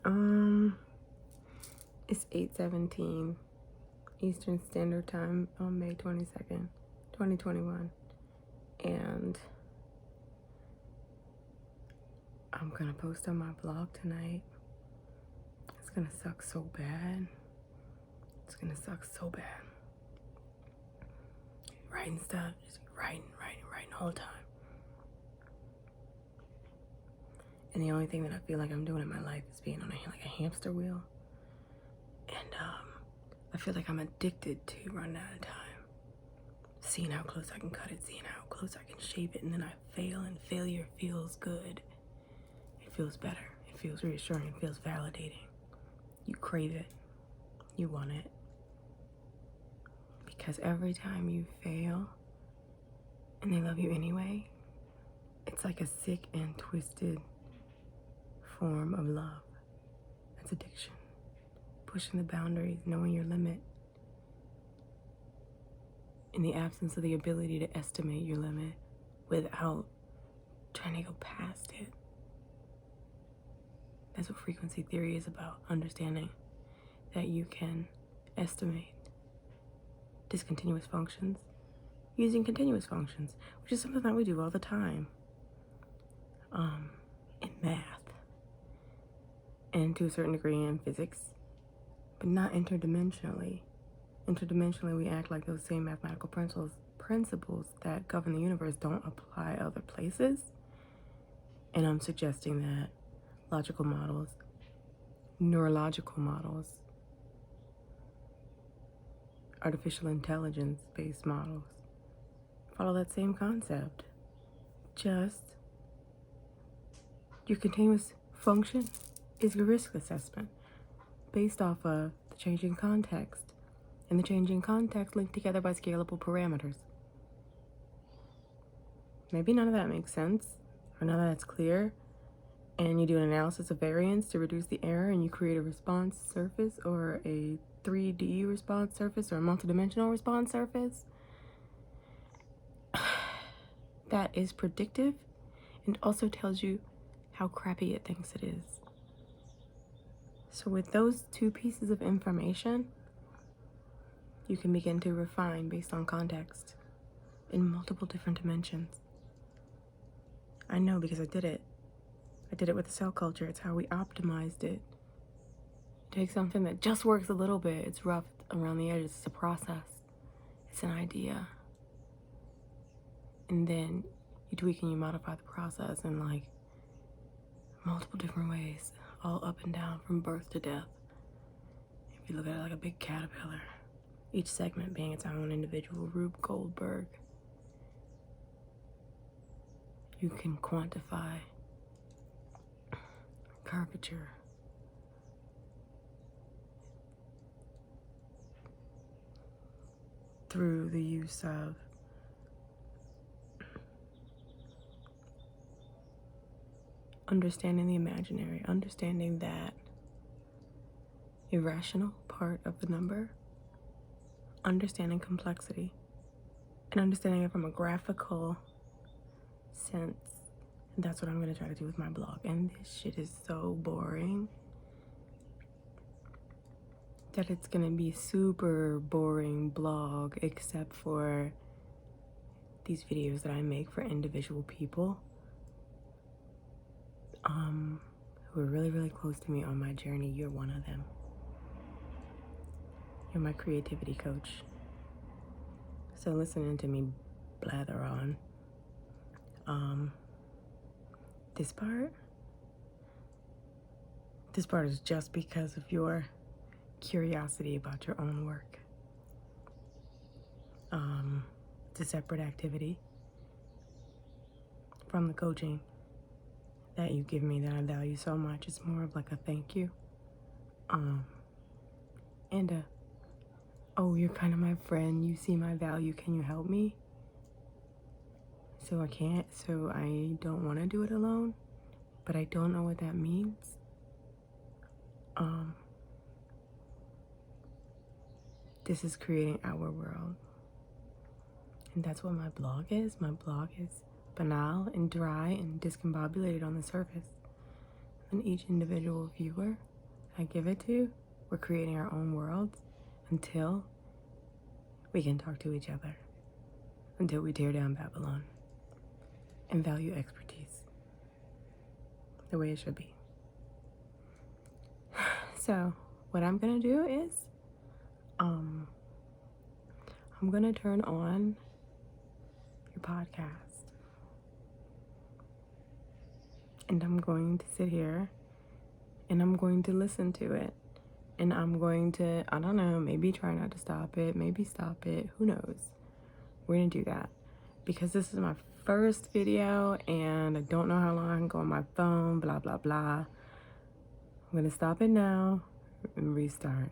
It's 8:17 Eastern Standard Time on May 22nd, 2021. And I'm gonna post on my blog tonight. It's gonna suck so bad. It's gonna suck so bad. Writing stuff, just writing the whole time. And the only thing that I feel like I'm doing in my life is being on a hamster wheel. And I feel like I'm addicted to running out of time. Seeing how close I can cut it, seeing how close I can shape it, and then I fail, and failure feels good. It feels better. It feels reassuring. It feels validating. You crave it. You want it. Because every time you fail, and they love you anyway, it's like a sick and twisted form of love. That's addiction. Pushing the boundaries, knowing your limit. In the absence of the ability to estimate your limit without trying to go past it. That's what frequency theory is about, understanding that you can estimate discontinuous functions using continuous functions, which is something that we do all the time in math and to a certain degree in physics, but not interdimensionally. Interdimensionally, we act like those same mathematical principles that govern the universe don't apply other places. And I'm suggesting that logical models, neurological models, artificial intelligence-based models follow that same concept. Just your continuous function is your risk assessment based off of the changing context. And the changing context linked together by scalable parameters. Maybe none of that makes sense, or none of that's clear, and you do an analysis of variance to reduce the error, and you create a response surface, or a 3D response surface, or a multidimensional response surface that is predictive and also tells you how crappy it thinks it is. So with those two pieces of information, you can begin to refine based on context in multiple different dimensions. I know because I did it. I did it with the cell culture. It's how we optimized it. Take something that just works a little bit. It's rough around the edges. It's a process. It's an idea. And then you tweak and you modify the process in like multiple different ways, all up and down from birth to death. If you look at it like a big caterpillar, each segment being its own individual Rube Goldberg. You can quantify curvature through the use of understanding the imaginary, understanding that irrational part of the number, understanding complexity, and understanding it from a graphical sense. And that's what I'm going to try to do with my blog. And this shit is so boring that it's going to be super boring blog, except for these videos that I make for individual people who are really, really close to me on my journey. You're one of them. You're my creativity coach. So listening to me blather on. This part is just because of your curiosity about your own work. It's a separate activity from the coaching that you give me that I value so much. It's more of like a thank you. And oh, you're kind of my friend. You see my value. Can you help me? So I don't want to do it alone, but I don't know what that means. This is creating our world. And that's what my blog is. My blog is banal and dry and discombobulated on the surface. And each individual viewer I give it to, we're creating our own worlds until we can talk to each other, until we tear down Babylon and value expertise the way it should be. So what I'm gonna do is I'm gonna turn on your podcast and I'm going to sit here and I'm going to listen to it. And I'm going to, I don't know, maybe try not to stop it, maybe stop it, who knows. We're gonna do that. Because this is my first video and I don't know how long I can go on my phone, blah, blah, blah. I'm gonna stop it now and restart.